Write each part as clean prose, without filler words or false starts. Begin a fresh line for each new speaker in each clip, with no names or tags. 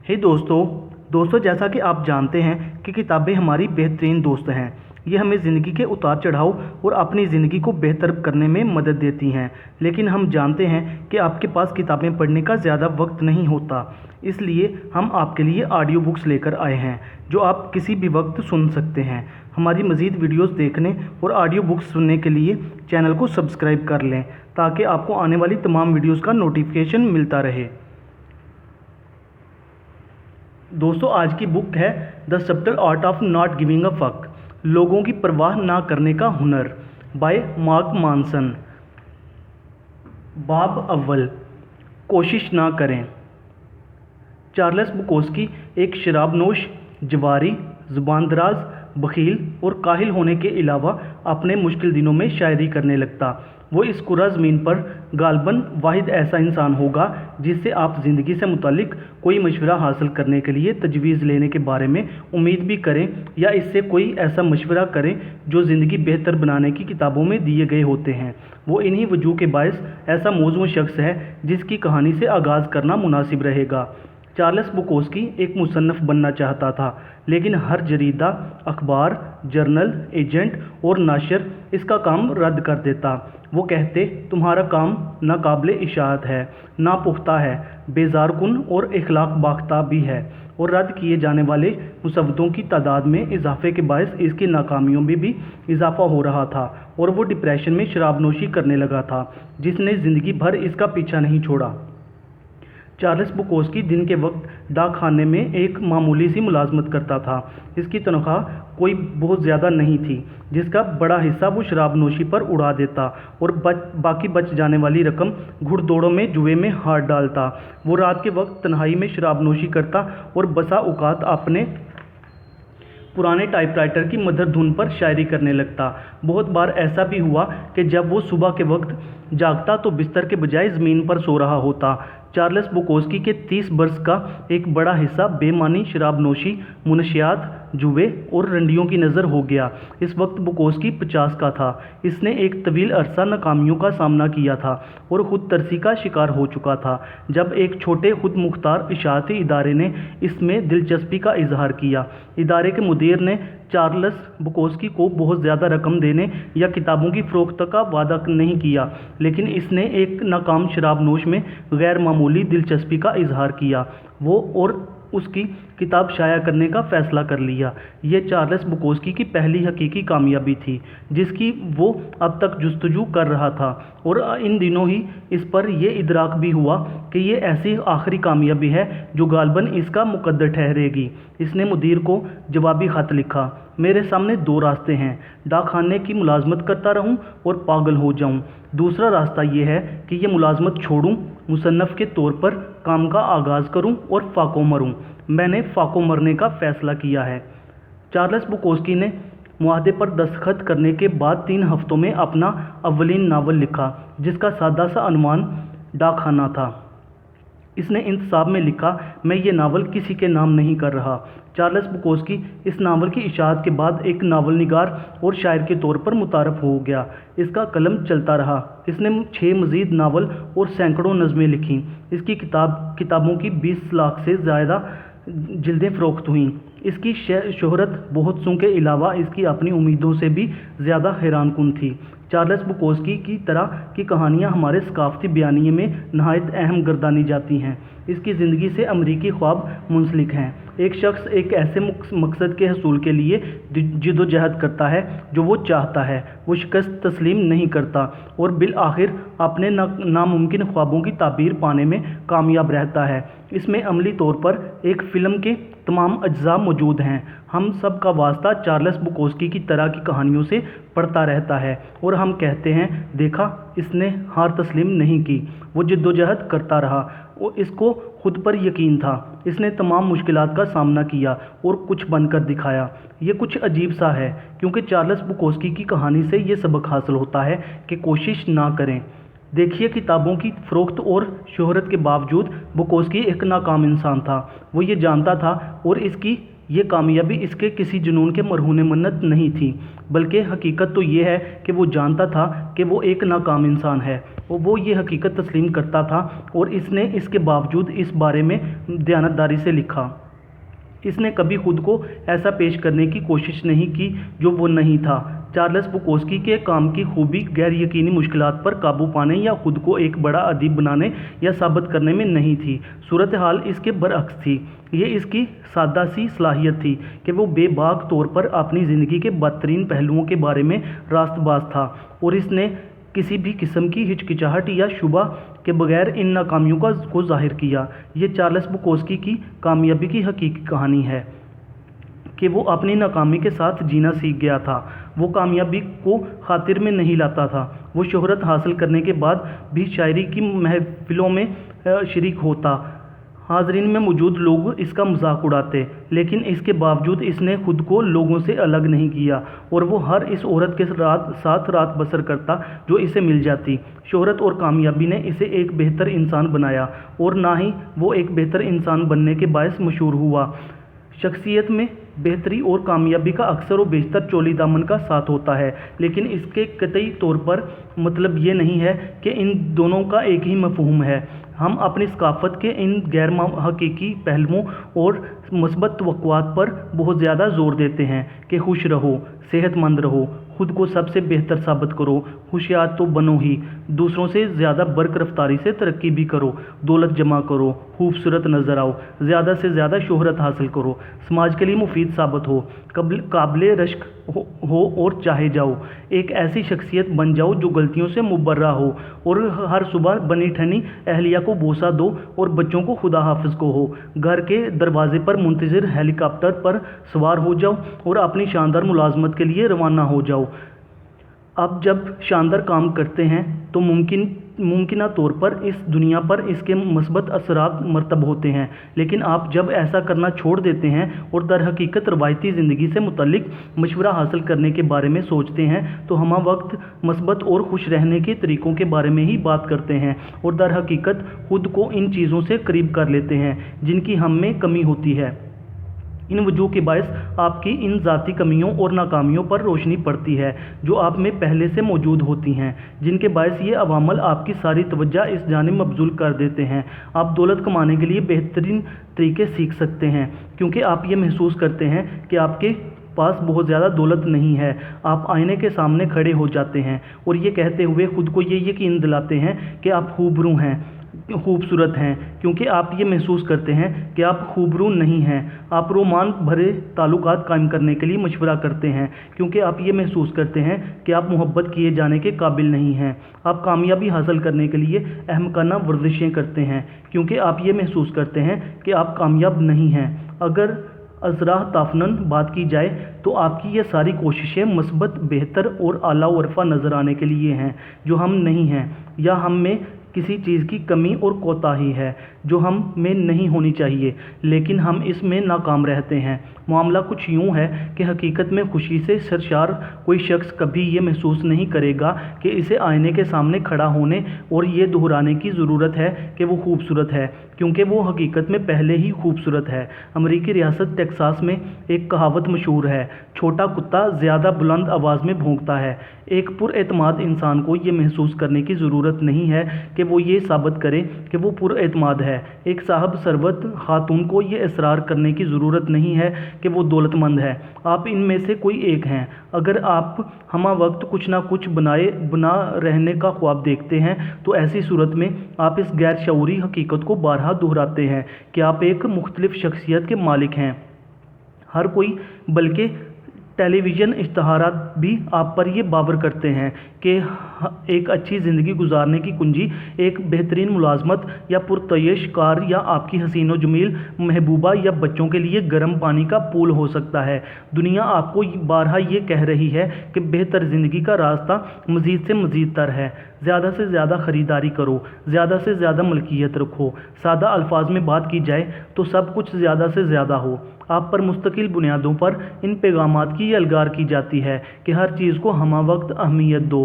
हे दोस्तों जैसा कि आप जानते हैं कि किताबें हमारी बेहतरीन दोस्त हैं। ये हमें ज़िंदगी के उतार चढ़ाव और अपनी ज़िंदगी को बेहतर करने में मदद देती हैं। लेकिन हम जानते हैं कि आपके पास किताबें पढ़ने का ज़्यादा वक्त नहीं होता, इसलिए हम आपके लिए ऑडियो बुक्स लेकर आए हैं जो आप किसी भी वक्त सुन सकते हैं। हमारी मज़ीद वीडियोस देखने और ऑडियो बुक्स सुनने के लिए चैनल को सब्सक्राइब कर लें ताकि आपको आने वाली तमाम वीडियोस का नोटिफिकेशन मिलता रहे। दोस्तों, आज की बुक है the subtle art of not giving a fuck, लोगों की परवाह ना करने का हुनर, बाय मार्क मानसन। बाब अव्वल, कोशिश ना करें। चार्ल्स बुकोस्की एक शराबनोश, जवारी, ज़ुबानदराज, बखील और काहिल होने के अलावा अपने मुश्किल दिनों में शायरी करने लगता। वो इस कुरा ज़मीन पर गालबन वाहिद ऐसा इंसान होगा जिससे आप ज़िंदगी से मुतालिक कोई मशवरा हासिल करने के लिए तजवीज़ लेने के बारे में उम्मीद भी करें या इससे कोई ऐसा मशवरा करें जो ज़िंदगी बेहतर बनाने की किताबों में दिए गए होते हैं। वो इन्हीं वजूह के बायस ऐसा मौजूद शख्स है जिसकी कहानी से आगाज़ करना मुनासिब रहेगा। चार्ल्स बुकोस्की एक मुसन्नफ़ बनना चाहता था, लेकिन हर जरीदा, अखबार, जर्नल, एजेंट और नाशर इसका काम रद्द कर देता। वो कहते, तुम्हारा काम नाकाबिले इशाअत है, नापुख्ता है, बेजारकुन और इखलाक बाख्ता भी है। और रद्द किए जाने वाले मुसव्वदों की तादाद में इजाफे के बायस इसकी नाकामियों में भी इजाफा हो रहा था और वो डिप्रेशन में शराबनोशी करने लगा था जिसने ज़िंदगी भर इसका पीछा नहीं छोड़ा। चार्ल्स बुकोस्की दिन के वक्त डाक खाने में एक मामूली सी मुलाजमत करता था। इसकी तनख्वाह कोई बहुत ज़्यादा नहीं थी, जिसका बड़ा हिस्सा वो शराबनोशी पर उड़ा देता और बाकी बच जाने वाली रकम घुड़दौड़ों में जुए में हाथ डालता। वो रात के वक्त तन्हाई में शराबनोशी करता और बसा औकात अपने पुराने टाइपराइटर की मधुर धुन पर शायरी करने लगता। बहुत बार ऐसा भी हुआ कि जब वो सुबह के वक्त जागता तो बिस्तर के बजाय ज़मीन पर सो रहा होता। चार्ल्स बुकोस्की के 30 बरस का एक बड़ा हिस्सा बेमानी, शराबनोशी, मुनशियात, जुए और रंडियों की नज़र हो गया। इस वक्त बुकोस्की 50 का था। इसने एक तवील अरसा नाकामियों का सामना किया था और खुद तरसी का शिकार हो चुका था। जब एक छोटे खुद मुख्तार इशाअती इदारे ने इसमें दिलचस्पी का इजहार किया, इदारे के मुदीर ने चार्ल्स बुकोस्की को बहुत ज़्यादा रकम देने या किताबों की फ़रोख्त का वादा नहीं किया, लेकिन इसने एक नाकाम शराबनोश में गैर मामूली दिलचस्पी का इजहार किया। वो और उसकी किताब शाया करने का फ़ैसला कर लिया। ये चार्ल्स बुकोस्की की पहली हकीकी कामयाबी थी जिसकी वो अब तक जुस्तजू कर रहा था, और इन दिनों ही इस पर यह इदराक भी हुआ कि ये ऐसी आखिरी कामयाबी है जो गालबन इसका मुकद्दर ठहरेगी। इसने मुदीर को जवाबी ख़त लिखा, मेरे सामने 2 रास्ते हैं, डाक खाने की मुलाजमत करता रहूं और पागल हो जाऊं। दूसरा रास्ता ये है कि ये मुलाजमत छोड़ूं, मुसन्नफ़ के तौर पर काम का आगाज़ करूं और फाको मरूं। मैंने फाको मरने का फ़ैसला किया है। चार्ल्स बुकोस्की ने मुआहदे पर दस्तखत करने के बाद 3 हफ्तों में अपना अव्वलीन नावल लिखा, जिसका सादा सा अनुमान डाक खाना था। इसने इंतसाब में लिखा, मैं ये नावल किसी के नाम नहीं कर रहा। चार्ल्स बुकोस्की इस नावल की इशाअत के बाद एक नावल निगार और शायर के तौर पर मुतारफ़ हो गया। इसका कलम चलता रहा। इसने 6 मज़ीद नावल और सैकड़ों नज़में लिखीं। इसकी किताबों की 20 लाख से ज़्यादा जिल्दें फ़रोख्त हुईं। इसकी शोहरत बहुतों के अलावा इसकी अपनी उम्मीदों से भी ज़्यादा हैरानकुन थी। चार्ल्स बुकोस्की की तरह की कहानियाँ हमारे सकाफ़ती बयानिए में नहायत अहम गर्दानी जाती हैं। इसकी ज़िंदगी से अमरीकी ख्वाब मुंसलिक हैं। एक शख्स एक ऐसे मकसद के हसूल के लिए जिद्दोजहद करता है जो वो चाहता है, वो शिकस्त तस्लीम नहीं करता और बिल आखिर अपने नामुमकिन ख्वाबों की ताबीर पाने में कामयाब रहता है। इसमें अमली तौर पर एक फ़िल्म के तमाम अज्जा मौजूद हैं। हम सब का वास्ता चार्ल्स बुकोस्की की तरह की कहानियों से पड़ता रहता है और हम कहते हैं, देखा, इसने हार तस्लीम नहीं की, वो जिद्दोजहद करता रहा, और इसको खुद पर यकीन था। इसने तमाम मुश्किलात का सामना किया और कुछ बनकर दिखाया। ये कुछ अजीब सा है क्योंकि चार्ल्स बुकोस्की की कहानी से ये सबक हासिल होता है कि कोशिश ना करें। देखिए, किताबों की फ़रोख्त और शोहरत के बावजूद बुकोस्की एक नाकाम इंसान था। वो ये जानता था और इसकी ये कामयाबी इसके किसी जुनून के मरहून मन्नत नहीं थी, बल्कि हकीकत तो ये है कि वो जानता था कि वो एक नाकाम इंसान है और वो ये हकीकत तस्लीम करता था, और इसने इसके बावजूद इस बारे में दयानतदारी से लिखा। इसने कभी खुद को ऐसा पेश करने की कोशिश नहीं की जो वो नहीं था। चार्ल्स बुकोस्की के काम की खूबी गैर यकीनी मुश्किलात पर काबू पाने या खुद को एक बड़ा अदीब बनाने या साबित करने में नहीं थी। सूरत हाल इसके बरअक्स थी। ये इसकी सादा सी सलाहियत थी कि वो बेबाक तौर पर अपनी ज़िंदगी के बदतरीन पहलुओं के बारे में रास्तबाज था, और इसने किसी भी किस्म की हिचकिचाहट या शुबा के बगैर इन नाकामियों को ज़ाहिर किया। ये चार्ल्स बुकोस्की की कामयाबी की हकीकी कहानी है कि वो अपनी नाकामी के साथ जीना सीख गया था। वो कामयाबी को खातिर में नहीं लाता था। वो शोहरत हासिल करने के बाद भी शायरी की महफिलों में शरीक होता। हाज़रीन में मौजूद लोग इसका मजाक उड़ाते, लेकिन इसके बावजूद इसने खुद को लोगों से अलग नहीं किया, और वो हर इस औरत के साथ रात बसर करता जो इसे मिल जाती। शोहरत और कामयाबी ने इसे एक बेहतर इंसान बनाया, और ना ही वो एक बेहतर इंसान बनने के बायस मशहूर हुआ। शख्सियत में बेहतरी और कामयाबी का अक्सर व बेशतर चोली दामन का साथ होता है, लेकिन इसके कतई तौर पर मतलब ये नहीं है कि इन दोनों का एक ही मफहूम है। हम अपनी सकाफ़त के इन गैर हकीकी पहलुओं और मुस्बत तवक्कुआत पर बहुत ज़्यादा ज़ोर देते हैं कि खुश रहो, सेहतमंद रहो, खुद को सबसे बेहतर साबित करो, होशियार तो बनो ही, दूसरों से ज़्यादा बर्क रफ्तारी से तरक्की भी करो, दौलत जमा करो, खूबसूरत नज़र आओ, ज़्यादा से ज़्यादा शोहरत हासिल करो, समाज के लिए मुफीद साबित हो, काबिल रश्क हो और चाहे जाओ, एक ऐसी शख्सियत बन जाओ जो गलतियों से मुबर्रा हो, और हर सुबह बनी ठनी अहलिया को बोसा दो और बच्चों को खुदा हाफिज को हो, घर के दरवाजे पर मुंतज़िर हेलीकॉप्टर पर सवार हो जाओ और अपनी शानदार मुलाजमत के लिए रवाना हो जाओ। अब जब शानदार काम करते हैं तो मुमकिना तौर पर इस दुनिया पर इसके मस्बत असरात मरतब होते हैं, लेकिन आप जब ऐसा करना छोड़ देते हैं और दर हकीकत रवायती ज़िंदगी से मुतल्लिक मशवरा हासिल करने के बारे में सोचते हैं तो हम वक्त मस्बत और खुश रहने के तरीक़ों के बारे में ही बात करते हैं, और दर हकीकत खुद को इन चीज़ों से करीब कर लेते हैं जिनकी हम में कमी होती है। इन वजूह के बायस आपकी इन ज़ाती कमियों और नाकामियों पर रोशनी पड़ती है जो आप में पहले से मौजूद होती हैं, जिनके बायस ये अवामल आपकी सारी तवज्जो इस जानिब मबज़ूल कर देते हैं। आप दौलत कमाने के लिए बेहतरीन तरीके सीख सकते हैं क्योंकि आप ये महसूस करते हैं कि आपके पास बहुत ज़्यादा दौलत नहीं है। आप आईने के सामने खड़े हो जाते हैं और ये कहते हुए खुद को ये यकीन दिलाते हैं कि आप खूबसूरत हैं, क्योंकि आप ये महसूस करते हैं कि आप खूबरू नहीं हैं। आप रोमान भरे ताल्लुकात कायम करने के लिए मशवरा करते हैं क्योंकि आप ये महसूस करते हैं कि आप मोहब्बत किए जाने के काबिल नहीं हैं। आप कामयाबी हासिल करने के लिए अहमकाना वर्जिशें करते हैं क्योंकि आप ये महसूस करते हैं कि आप कामयाब नहीं हैं। अगर अज़रा ताफ़नन बात की जाए तो आपकी ये सारी कोशिशें मस्बत, बेहतर और आला वरफ़ा नज़र आने के लिए हैं जो हम नहीं हैं, या हम में किसी चीज़ की कमी और कोताही है जो हम में नहीं होनी चाहिए, लेकिन हम इसमें नाकाम रहते हैं। मामला कुछ यूँ है कि हकीकत में खुशी से सरशार कोई शख्स कभी ये महसूस नहीं करेगा कि इसे आईने के सामने खड़ा होने और ये दोहराने की ज़रूरत है कि वो खूबसूरत है, क्योंकि वो हकीकत में पहले ही खूबसूरत है। अमरीकी रियासत टेक्सास में एक कहावत मशहूर है, छोटा कुत्ता ज़्यादा बुलंद आवाज़ में भौंकता है। एक पुरएतमाद इंसान को ये महसूस करने की ज़रूरत नहीं है कि वो ये साबित करे कि वो पुरएतमाद है। एक साहब सरवत खातून को ये इसरार करने की ज़रूरत नहीं है कि वो दौलतमंद है। आप इनमें से कोई एक हैं। अगर आप हमा वक्त कुछ ना कुछ बना रहने का ख्वाब देखते हैं तो ऐसी सूरत में आप इस गैर शऊरी हकीकत को बारहा दोहराते हैं कि आप एक मुख्तलिफ शख्सियत के मालिक हैं। हर कोई, बल्कि टेलीविज़न इश्तहारात भी आप पर ये बावर करते हैं कि एक अच्छी ज़िंदगी गुजारने की कुंजी एक बेहतरीन मुलाजमत या पुरतयश कार या आपकी हसीन व जमील महबूबा या बच्चों के लिए गर्म पानी का पूल हो सकता है। दुनिया आपको बारहा ये कह रही है कि बेहतर ज़िंदगी का रास्ता मज़ीद से मज़ीद तर है। ज़्यादा से ज़्यादा ख़रीदारी करो, ज़्यादा से ज़्यादा मलकियत रखो। सादा अल्फाज में बात की जाए तो सब कुछ ज़्यादा से ज़्यादा हो। आप पर मुस्तकिल बुनियादों पर इन पैगामात की अलगार की जाती है कि हर चीज़ को हमा वक्त अहमियत दो।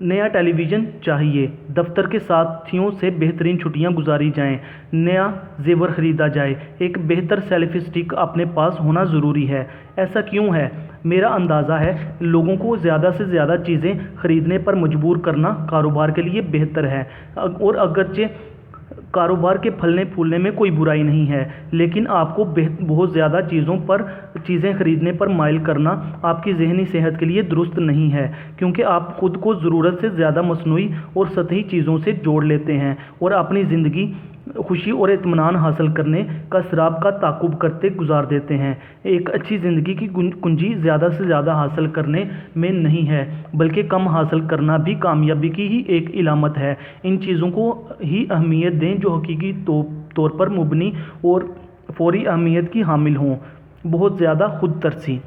नया टेलीविज़न चाहिए, दफ्तर के साथियों से बेहतरीन छुट्टियां गुजारी जाएं, नया जेवर खरीदा जाए, एक बेहतर सेल्फी स्टिक अपने पास होना ज़रूरी है। ऐसा क्यों है? मेरा अंदाज़ा है लोगों को ज़्यादा से ज़्यादा चीज़ें खरीदने पर मजबूर करना कारोबार के लिए बेहतर है, और अगरचे कारोबार के फलने फूलने में कोई बुराई नहीं है, लेकिन आपको बहुत ज़्यादा चीज़ें खरीदने पर माइल करना आपकी ज़हनी सेहत के लिए दुरुस्त नहीं है, क्योंकि आप खुद को ज़रूरत से ज़्यादा मसनूई और सतही चीज़ों से जोड़ लेते हैं और अपनी ज़िंदगी खुशी और इत्मीनान हासिल करने का शराब का ताक़ुब करते गुजार देते हैं। एक अच्छी ज़िंदगी की कुंजी ज़्यादा से ज़्यादा हासिल करने में नहीं है, बल्कि कम हासिल करना भी कामयाबी की ही एक इलामत है। इन चीज़ों को ही अहमियत दें जो हकीकी तौर पर मुबनी और फौरी अहमियत की हामिल हों। बहुत ज़्यादा खुद तरसी।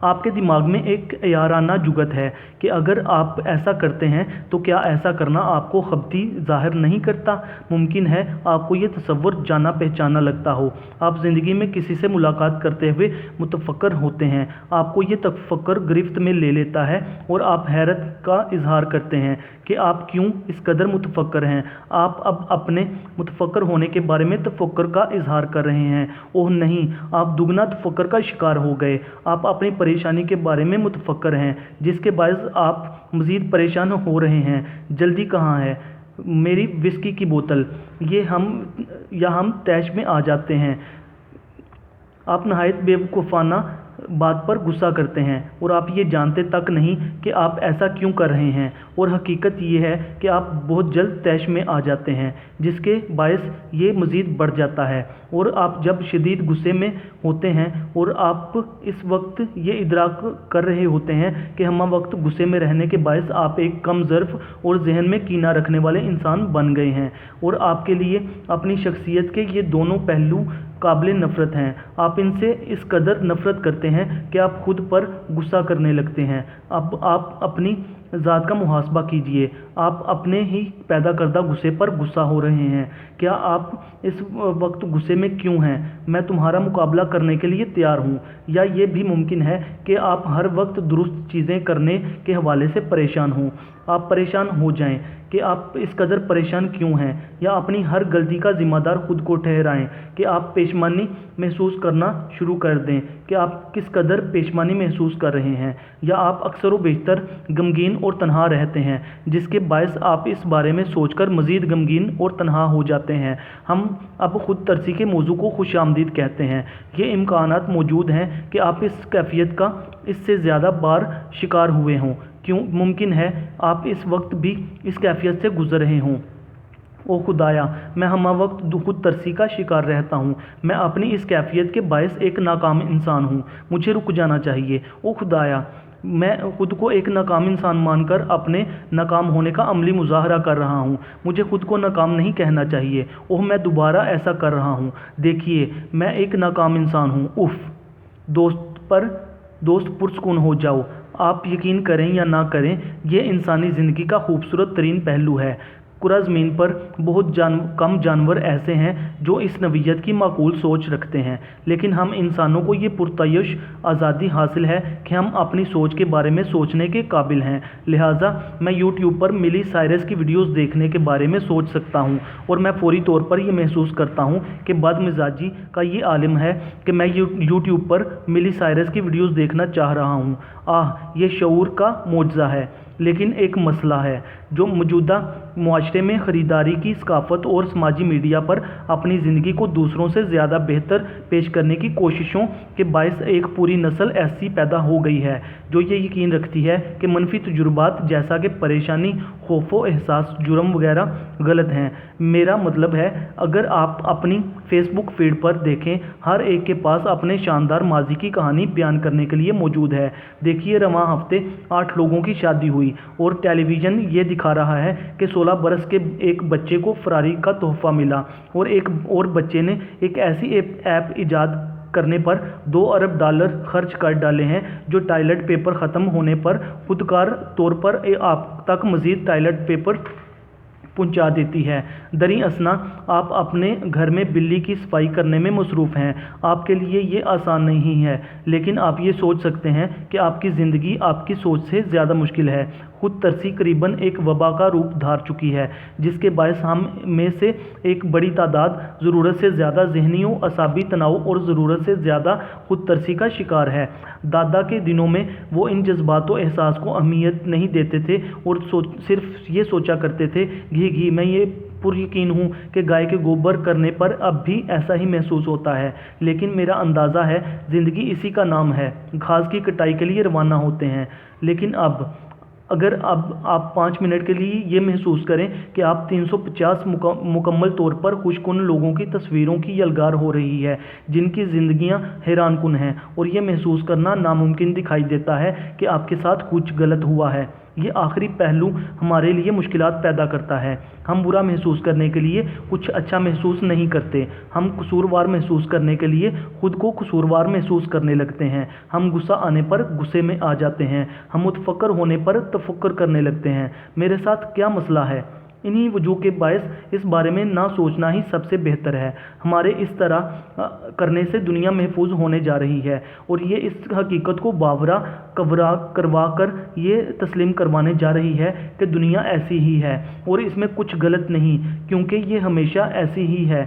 आपके दिमाग में एक याराना जुगत है कि अगर आप ऐसा करते हैं तो क्या ऐसा करना आपको खबती ज़ाहिर नहीं करता? मुमकिन है आपको ये तसव्वुर जाना पहचाना लगता हो। आप ज़िंदगी में किसी से मुलाकात करते हुए मुतफक्कर होते हैं, आपको ये तफक्कुर गिरफ्त में ले लेता है और आप हैरत का इजहार करते हैं कि आप क्यों इस कदर मुतफक्कर हैं। आप अब अपने मुतफक्कर होने के बारे में तफक्कुर का इजहार कर रहे हैं। ओह नहीं, आप दुगना तफक्कुर का शिकार हो गए। आप अपनी परेशानी के बारे में मुतफक्कर हैं, जिसके बायस आप मज़ीद परेशान हो रहे हैं। जल्दी कहाँ है मेरी विस्की की बोतल? हम तैश में आ जाते हैं। आप नहायत बेवकूफ़ाना बात पर गुस्सा करते हैं और आप ये जानते तक नहीं कि आप ऐसा क्यों कर रहे हैं, और हकीकत ये है कि आप बहुत जल्द तैश में आ जाते हैं, जिसके बायस ये मज़ीद बढ़ जाता है। और आप जब शदीद गुस्से में होते हैं और आप इस वक्त ये इदराक कर रहे होते हैं कि हम वक्त गुस्से में रहने के बायस आप एक कम ज़र्फ़ और जहन में कीना रखने वाले इंसान बन गए हैं, और आपके लिए अपनी शख्सियत के ये दोनों पहलू काबिल नफ़रत हैं। आप इनसे इस कदर नफ़रत करते हैं कि आप खुद पर गुस्सा करने लगते हैं। अब आप अपनी ज़ात का मुहासबा कीजिए। आप अपने ही पैदा करदा गुस्से पर गुस्सा हो रहे हैं। क्या आप इस वक्त गुस्से में क्यों हैं? मैं तुम्हारा मुकाबला करने के लिए तैयार हूँ। या ये भी मुमकिन है कि आप हर वक्त दुरुस्त चीज़ें करने के हवाले से परेशान हों। आप परेशान हो जाएं कि आप इस कदर परेशान क्यों हैं, या अपनी हर गलती का ज़िम्मेदार खुद को ठहराएं कि आप पेशमानी महसूस करना शुरू कर दें कि आप किस कदर पेशमानी महसूस कर रहे हैं, या आप अक्सर व बेशतर गमगीन और तन्हा रहते हैं, जिसके बायस आप इस बारे में सोचकर मज़ीद गमगीन और तन्हा हो जाते हैं। हम अब खुद तरसी के मौजू को खुशामदीद कहते हैं। ये इम्कानात मौजूद हैं कि आप इस कैफियत का इससे ज़्यादा बार शिकार हुए हों। क्यों मुमकिन है आप इस वक्त भी इस कैफियत से गुजर रहे हों। ओ खुदाया, मैं हम वक्त खुद तरसी का शिकार रहता हूँ। मैं अपनी इस कैफियत के बायस एक नाकाम इंसान हूँ। मुझे रुक जाना चाहिए। ओ खुदाया, मैं खुद को एक नाकाम इंसान मानकर अपने नाकाम होने का अमली मुजाहरा कर रहा हूँ। मुझे खुद को नाकाम नहीं कहना चाहिए। ओह, मैं दोबारा ऐसा कर रहा हूँ। देखिए, मैं एक नाकाम इंसान हूँ। उफ़। दोस्त पुरसकून हो जाओ। आप यकीन करें या ना करें, ये इंसानी ज़िंदगी का खूबसूरत तरीन पहलू है। कुरा ज़मीन पर बहुत कम जानवर ऐसे हैं जो इस नवीयत की माकूल सोच रखते हैं, लेकिन हम इंसानों को ये पुरतयश आज़ादी हासिल है कि हम अपनी सोच के बारे में सोचने के काबिल हैं। लिहाजा मैं यूट्यूब पर मिली साइरस की वीडियोस देखने के बारे में सोच सकता हूँ, और मैं फौरी तौर पर यह महसूस करता हूँ कि बदमिजाजी का ये आलिम है कि मैं यूट्यूब पर मिली साइरस की वीडियोस देखना चाह रहा हूँ। ये शऊर का मोजज़ा है। लेकिन एक मसला है जो मौजूदा मुआशरे में ख़रीदारी की सकाफ़त और समाजी मीडिया पर अपनी ज़िंदगी को दूसरों से ज़्यादा बेहतर पेश करने की कोशिशों के बायस एक पूरी नस्ल ऐसी पैदा हो गई है जो ये यकीन रखती है कि मनफी तजुर्बात जैसा कि परेशानी, खौफ व एहसास, जुर्म वगैरह गलत हैं। मेरा मतलब है, अगर आप अपनी फेसबुक फीड पर देखें, हर एक के पास अपने शानदार माजी की कहानी बयान करने के लिए मौजूद है। देखिए, रवां हफ्ते 8 लोगों की शादी हुई और टेलीविज़न ये दिखा रहा है कि 16 बरस के एक बच्चे को फरारी का तोहफा मिला, और एक और बच्चे ने एक ऐसी ऐप ईजाद करने पर $2 अरब खर्च कर डाले हैं जो टॉयलेट पेपर ख़त्म होने पर खुदकार तौर पर आप तक मज़ीद टॉयलेट पेपर पहुंचा देती है। दरी असना, आप अपने घर में बिल्ली की सफाई करने में मसरूफ़ हैं। आपके लिए ये आसान नहीं है, लेकिन आप ये सोच सकते हैं कि आपकी ज़िंदगी आपकी सोच से ज़्यादा मुश्किल है। खुद तरसी करीबन एक वबा का रूप धार चुकी है, जिसके बायस हम में से एक बड़ी तादाद ज़रूरत से ज़्यादा ज़हनी व असाबी तनाव और ज़रूरत से ज़्यादा खुद तरसी का शिकार है। दादा के दिनों में वो इन जज्बात व एहसास को अहमियत नहीं देते थे और सिर्फ ये सोचा करते थे, घी मैं ये पुरयकीन हूँ कि गाय के गोबर करने पर अब भी ऐसा ही महसूस होता है, लेकिन मेरा अंदाज़ा है ज़िंदगी इसी का नाम है। घास की कटाई के लिए रवाना होते हैं, लेकिन अगर आप 5 मिनट के लिए ये महसूस करें कि आप 350 मुकम्मल तौर पर खुशकुन लोगों की तस्वीरों की यलगार हो रही है जिनकी ज़िंदगियां हैरानकुन हैं, और ये महसूस करना नामुमकिन दिखाई देता है कि आपके साथ कुछ गलत हुआ है। ये आखिरी पहलू हमारे लिए मुश्किलात पैदा करता है। हम बुरा महसूस करने के लिए कुछ अच्छा महसूस नहीं करते। हम कसूरवार महसूस करने के लिए खुद को कसूरवार महसूस करने लगते हैं। हम गुस्सा आने पर गुस्से में आ जाते हैं। हम मुतफक्कर होने पर तफक्कुर करने लगते हैं। मेरे साथ क्या मसला है? इन्हीं वजूह के बायस इस बारे में ना सोचना ही सबसे बेहतर है। हमारे इस तरह करने से दुनिया महफूज होने जा रही है, और ये इस हकीकत को बावरा करवा कर ये तस्लीम करवाने जा रही है कि दुनिया ऐसी ही है और इसमें कुछ गलत नहीं, क्योंकि ये हमेशा ऐसी ही है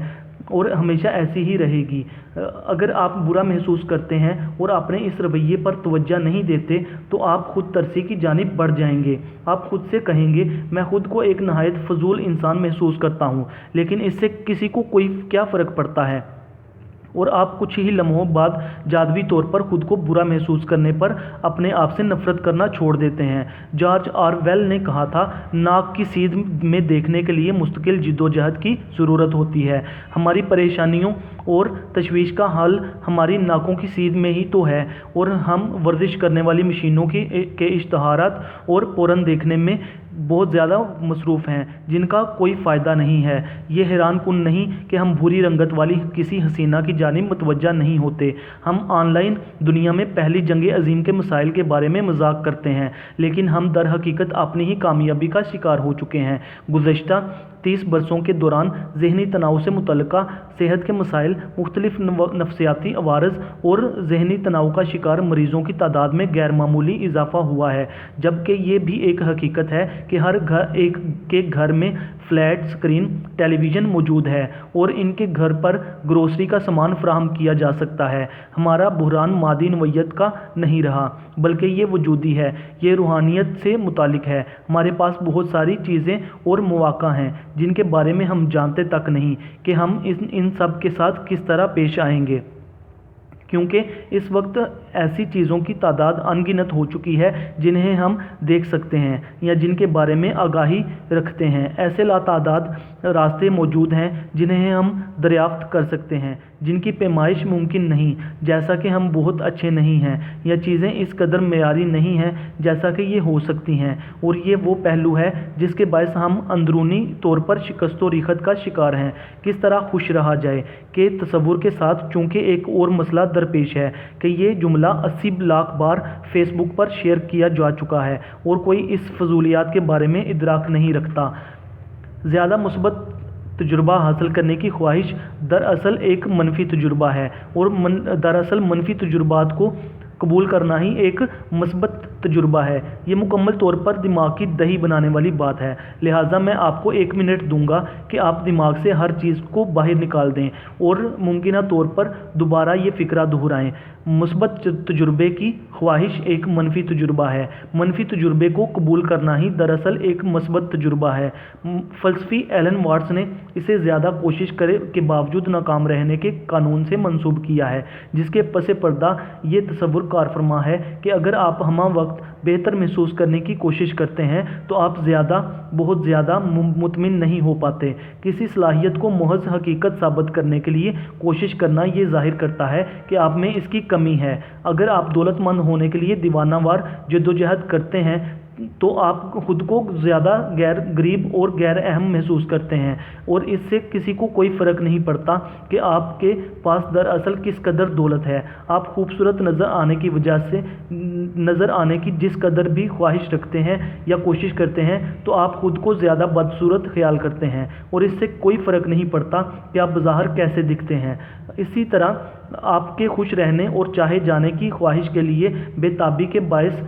और हमेशा ऐसी ही रहेगी। अगर आप बुरा महसूस करते हैं और अपने इस रवैये पर तवज्जो नहीं देते तो आप खुद तरसी की जानिब बढ़ जाएंगे। आप खुद से कहेंगे, मैं खुद को एक नहायत फजूल इंसान महसूस करता हूँ, लेकिन इससे किसी को कोई क्या फ़र्क पड़ता है। और आप कुछ ही लम्हों बाद जादवी तौर पर खुद को बुरा महसूस करने पर अपने आप से नफरत करना छोड़ देते हैं। जॉर्ज ऑरवेल ने कहा था, नाक की सीध में देखने के लिए मुस्तकिल जिद्दोजहद की ज़रूरत होती है। हमारी परेशानियों और तशवीश का हल हमारी नाकों की सीध में ही तो है, और हम वर्जिश करने वाली मशीनों के इश्तहारात और पोरन देखने में बहुत ज़्यादा मसरूफ़ हैं जिनका कोई फ़ायदा नहीं है। ये हैरानकुन नहीं कि हम बुरी रंगत वाली किसी हसीना की जानिब मुतवज्जा नहीं होते। हम ऑनलाइन दुनिया में पहली जंग अज़ीम के मसाइल के बारे में मजाक करते हैं, लेकिन हम दर हकीकत अपनी ही कामयाबी का शिकार हो चुके हैं। गुज़श्ता 30 बरसों के दौरान ज़हनी तनाव से मुतल्लिक़ा सेहत के मसाइल, मुख्तलिफ नफ्सियाती अवारज़ और ज़हनी तनाव का शिकार मरीज़ों की तादाद में गैर मामूली इजाफ़ा हुआ है, जबकि ये भी एक हकीकत है कि हर एक के घर में फ्लैट स्क्रीन टेलीविज़न मौजूद है और इनके घर पर ग्रोसरी का सामान फराहम किया जा सकता है। हमारा बुहरान मादी नौइयत का नहीं रहा, बल्कि ये वजूदी है, ये रूहानियत से मुतालिक है। हमारे पास बहुत सारी चीज़ें और मौक़ा हैं जिनके बारे में हम जानते तक नहीं कि हम इन सब के साथ किस तरह पेश आएंगे, क्योंकि इस वक्त ऐसी चीज़ों की तादाद अनगिनत हो चुकी है जिन्हें हम देख सकते हैं या जिनके बारे में आगाही रखते हैं। ऐसे लातादाद रास्ते मौजूद हैं जिन्हें हम दरियाफ्त कर सकते हैं, जिनकी पैमाइश मुमकिन नहीं, जैसा कि हम बहुत अच्छे नहीं हैं या चीज़ें इस कदर मेयारी नहीं हैं जैसा कि ये हो सकती हैं। और ये वो पहलू है जिसके बायस हम अंदरूनी तौर पर शिकस्त व रिखत का शिकार हैं। किस तरह खुश रहा जाए के तसव्वुर के साथ, चूँकि एक और मसला दरपेश है कि ये जुमला 80 लाख बार फेसबुक पर शेयर किया जा चुका है और कोई इस फजूलियात के बारे में इदराक नहीं रखता। ज़्यादा मुस्बत तजुर्बा हासिल करने की ख्वाहिश दरअसल एक मनफी तजुर्बा है, और दरअसल मनफी तजुर्बात को कबूल करना ही एक मस्बत तजुर्बा है। ये मुकम्मल तौर पर दिमाग की दही बनाने वाली बात है। लिहाजा मैं आपको 1 मिनट दूंगा कि आप दिमाग से हर चीज़ को बाहर निकाल दें और मुमकिन तौर पर दोबारा ये फ़िक्रा दोहराएं। मुस्बत तजुर्बे की ख्वाहिश एक मनफी तजुर्बा है। मनफी तजुर्बे को कबूल करना ही दरअसल एक मस्बत तजुर्बा है। फ़लसफ़ी एलन वाट्स ने इसे ज़्यादा कोशिश करे के बावजूद नाकाम रहने के कानून से मंसूब किया है, जिसके पसे पर्दा ये तसव्वुर कारफरमा है कि अगर आप हमा वक्त बेहतर महसूस करने की कोशिश करते हैं तो आप बहुत ज़्यादा मुतमिन नहीं हो पाते। किसी सलाहियत को महज हकीकत साबित करने के लिए कोशिश करना ये जाहिर करता है कि आप में इसकी कमी है। अगर आप दौलतमंद होने के लिए दीवानावार जद्दोजहद करते हैं तो आप खुद को ज़्यादा गरीब और गैर अहम महसूस करते हैं, और इससे किसी को कोई फ़र्क नहीं पड़ता कि आपके पास दरअसल किस कदर दौलत है। आप खूबसूरत नज़र आने की वजह से नज़र आने की जिस कदर भी ख्वाहिश रखते हैं या कोशिश करते हैं तो आप खुद को ज़्यादा बदसूरत ख्याल करते हैं, और इससे कोई फ़र्क नहीं पड़ता कि आप बज़ाहिर कैसे दिखते हैं। इसी तरह आपके खुश रहने और चाहे जाने की ख्वाहिश के लिए बेताबी के बायस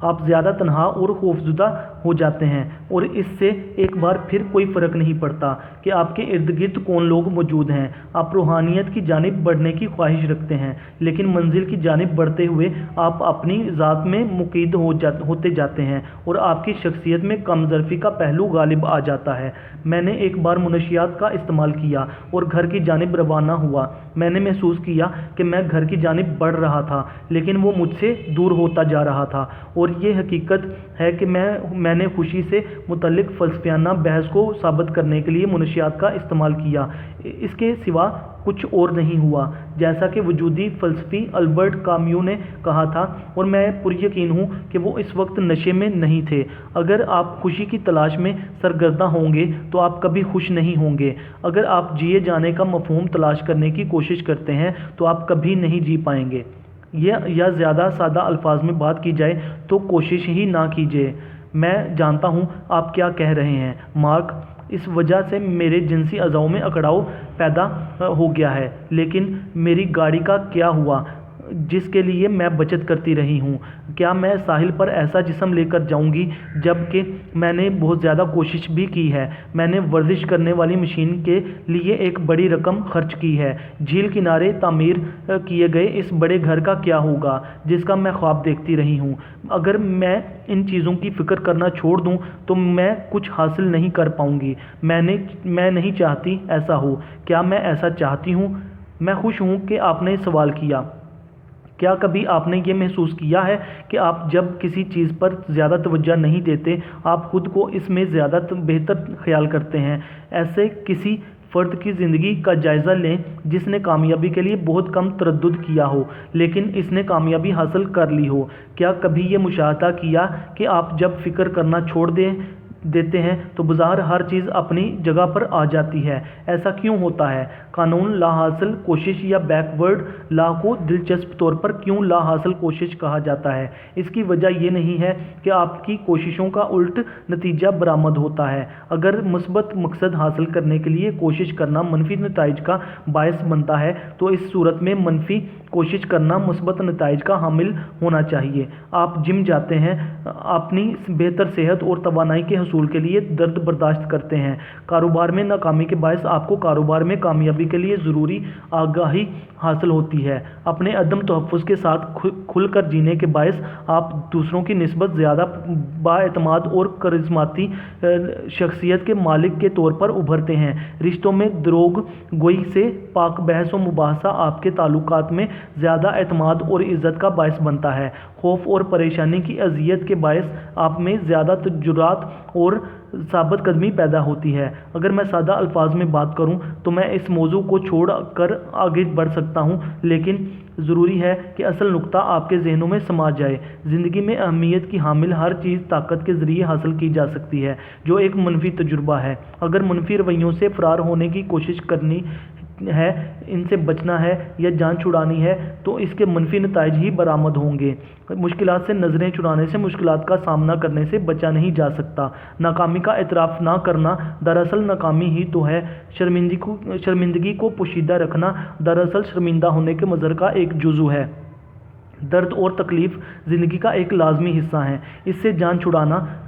आप ज़्यादा तन्हा और खौफज़दा हो जाते हैं और इससे एक बार फिर कोई फ़र्क नहीं पड़ता कि आपके इर्द गिर्द कौन लोग मौजूद हैं। आप रूहानियत की जानिब बढ़ने की ख्वाहिश रखते हैं, लेकिन मंजिल की जानिब बढ़ते हुए आप अपनी ज़ात में मुक़य्यद होते जाते हैं और आपकी शख्सियत में कमज़रफ़ी का पहलू गालिब आ जाता है। मैंने एक बार मुनशियात का इस्तेमाल किया और घर की जानिब रवाना हुआ। मैंने महसूस किया कि मैं घर की जानिब बढ़ रहा था, लेकिन वो मुझसे दूर होता जा रहा था, और ये हकीकत है कि मैंने खुशी से मुतल्लिक फ़लसफ़ियाना बहस को साबित करने के लिए मुनशियात का इस्तेमाल किया। इसके सिवा कुछ और नहीं हुआ। जैसा कि वजूदी फ़लसफ़ी अल्बर्ट काम्यू ने कहा था, और मैं पुरयकीन हूँ कि वो इस वक्त नशे में नहीं थे, अगर आप खुशी की तलाश में सरगर्दा होंगे तो आप कभी खुश नहीं होंगे। अगर आप जिए जाने का मफ़हूम तलाश करने की कोशिश करते हैं तो आप कभी नहीं जी पाएंगे। या ज़्यादा सादा अल्फाज में बात की जाए तो कोशिश ही ना कीजिए। मैं जानता हूँ आप क्या कह रहे हैं, मार्क, इस वजह से मेरे जिनसी अज़ाओं में अकड़ाव पैदा हो गया है, लेकिन मेरी गाड़ी का क्या हुआ जिसके लिए मैं बचत करती रही हूँ? क्या मैं साहिल पर ऐसा जिस्म लेकर जाऊँगी? जबकि मैंने बहुत ज़्यादा कोशिश भी की है। मैंने वर्जिश करने वाली मशीन के लिए एक बड़ी रकम खर्च की है। झील किनारे तामीर किए गए इस बड़े घर का क्या होगा जिसका मैं ख्वाब देखती रही हूँ? अगर मैं इन चीज़ों की फ़िक्र करना छोड़ दूँ तो मैं कुछ हासिल नहीं कर पाऊँगी। मैं नहीं चाहती ऐसा हो। क्या मैं ऐसा चाहती हूँ? मैं खुश हूँ कि आपने सवाल किया। क्या कभी आपने ये महसूस किया है कि आप जब किसी चीज़ पर ज़्यादा तवज्जो नहीं देते, आप खुद को इसमें ज़्यादा बेहतर ख्याल करते हैं? ऐसे किसी फ़र्द की ज़िंदगी का जायज़ा लें जिसने कामयाबी के लिए बहुत कम तरद्दुद किया हो, लेकिन इसने कामयाबी हासिल कर ली हो। क्या कभी ये मुशाहदा किया कि आप जब फ़िक्र करना छोड़ देते हैं तो बाज़ार हर चीज़ अपनी जगह पर आ जाती है? ऐसा क्यों होता है? कानून लाहासिल कोशिश या बैकवर्ड ला को दिलचस्प तौर पर क्यों लाहासिल कोशिश कहा जाता है? इसकी वजह यह नहीं है कि आपकी कोशिशों का उल्ट नतीजा बरामद होता है। अगर मुस्बत मकसद हासिल करने के लिए कोशिश करना मनफी नताइज का बायस बनता है तो इस सूरत में मनफी कोशिश करना मुस्बत नताइज का हामिल होना चाहिए। आप जिम जाते हैं, अपनी बेहतर सेहत और तवानाई के हसूल के लिए दर्द बर्दाश्त करते हैं। कारोबार में नाकामी के बायस आपको कारोबार में कामयाबी के लिए ज़रूरी आगाही हासिल होती है। अपने अदम तहफ़्फ़ुज़ के साथ खुल कर जीने के बायस आप दूसरों की निस्बत ज़्यादा बाएतमाद और करिश्माती शख्सियत के मालिक के तौर पर उभरते हैं। रिश्तों में दरोग गोई से पाक बहस व मुबाहसा आपके ताल्लुकात में ज़्यादा एतमाद और इज़्ज़त का बायस बनता है। खौफ और परेशानी की अज़ियत के बायस आप में ज़्यादा जुरात और साबित कदमी पैदा होती है। अगर मैं सादा अल्फाज में बात करूं तो मैं इस मौजू को छोड़ कर आगे बढ़ सकता हूं, लेकिन ज़रूरी है कि असल नुक्ता आपके जहनों में समा जाए। ज़िंदगी में अहमियत की हामिल हर चीज़ ताकत के ज़रिए हासिल की जा सकती है, जो एक मनफी तजुर्बा है। अगर मनफी रवैयों से फ़रार होने की कोशिश करनी है, इनसे बचना है या जान छुड़ानी है, तो इसके मनफी नताइज ही बरामद होंगे। मुश्किलात से नज़रें चुराने से मुश्किलात का सामना करने से बचा नहीं जा सकता। नाकामी का एतराफ़ ना करना दरअसल नाकामी ही तो है। शर्मिंदगी को पोशीदा रखना दरअसल शर्मिंदा होने के मज़हर का एक जुज़ू है। दर्द और तकलीफ़ ज़िंदगी का एक लाजमी हिस्सा है। इससे जान छुड़ाना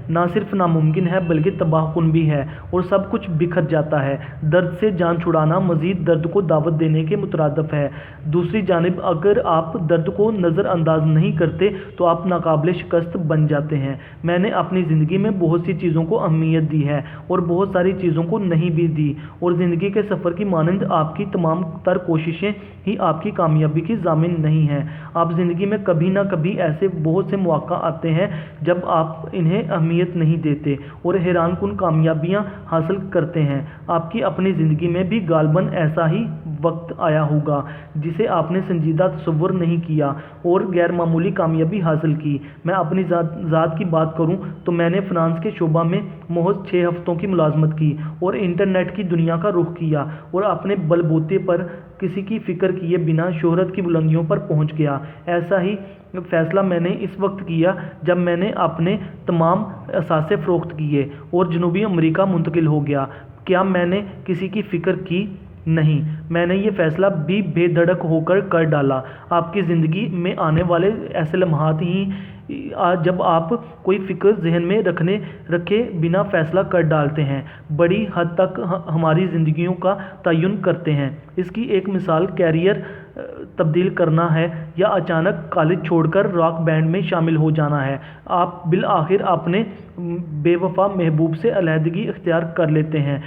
ना सिर्फ नामुमकिन है बल्कि तबाहकुन भी है, और सब कुछ बिखर जाता है। दर्द से जान छुड़ाना मज़ीद दर्द को दावत देने के मुतरादिफ है। दूसरी जानिब अगर आप दर्द को नज़रअंदाज नहीं करते तो आप नाकाबिल शिकस्त बन जाते हैं। मैंने अपनी ज़िंदगी में बहुत सी चीज़ों को अहमियत दी है और बहुत सारी चीज़ों को नहीं भी दी, और ज़िंदगी के सफ़र की मानंद आपकी तमाम तर कोशिशें ही आपकी कामयाबी की ज़ामिन नहीं हैं। आप ज़िंदगी में कभी ना कभी ऐसे बहुत से मौक़ा आते हैं जब आप इन्हें अहमियत नहीं देते और हैरानकुन कामयाबियां हासिल करते हैं। आपकी अपनी ज़िंदगी में भी गालबन ऐसा ही वक्त आया होगा जिसे आपने संजीदा तसव्वुर नहीं किया और गैर मामूली कामयाबी हासिल की। मैं अपनी ज़ात की बात करूं तो मैंने फ़िनांस के शोबा में महज 6 हफ़्तों की मुलाजमत की और इंटरनेट की दुनिया का रुख किया, और अपने बलबूते पर किसी की फ़िक्र किए बिना शोहरत की बुलंदियों पर पहुंच गया। ऐसा ही फ़ैसला मैंने इस वक्त किया जब मैंने अपने तमाम असासे फ़रोख्त किए और जनूबी अमेरिका मुंतकिल हो गया। क्या मैंने किसी की फ़िक्र की? نہیں، میں نے یہ فیصلہ بھی بے دھڑک ہو کر ڈالا۔ آپ کی زندگی میں آنے والے ایسے لمحات ہی جب آپ کوئی فکر ذہن میں رکھے بنا فیصلہ کر ڈالتے ہیں، بڑی حد تک ہماری زندگیوں کا تعین کرتے ہیں۔ اس کی ایک مثال کیریئر تبدیل کرنا ہے یا اچانک کالج چھوڑ کر راک بینڈ میں شامل ہو جانا ہے۔ آپ بالآخر اپنے بے وفا محبوب سے علیحدگی اختیار کر لیتے ہیں،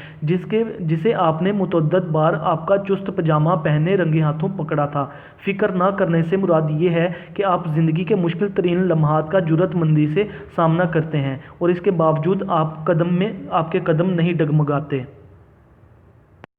جسے آپ نے متعدد بار آپ کا چست پجامہ پہنے رنگے ہاتھوں پکڑا تھا۔ فکر نہ کرنے سے مراد یہ ہے کہ آپ زندگی کے مشکل ترین لمحات کا جرأت مندی سے سامنا کرتے ہیں اور اس کے باوجود آپ کے قدم نہیں ڈگمگاتے۔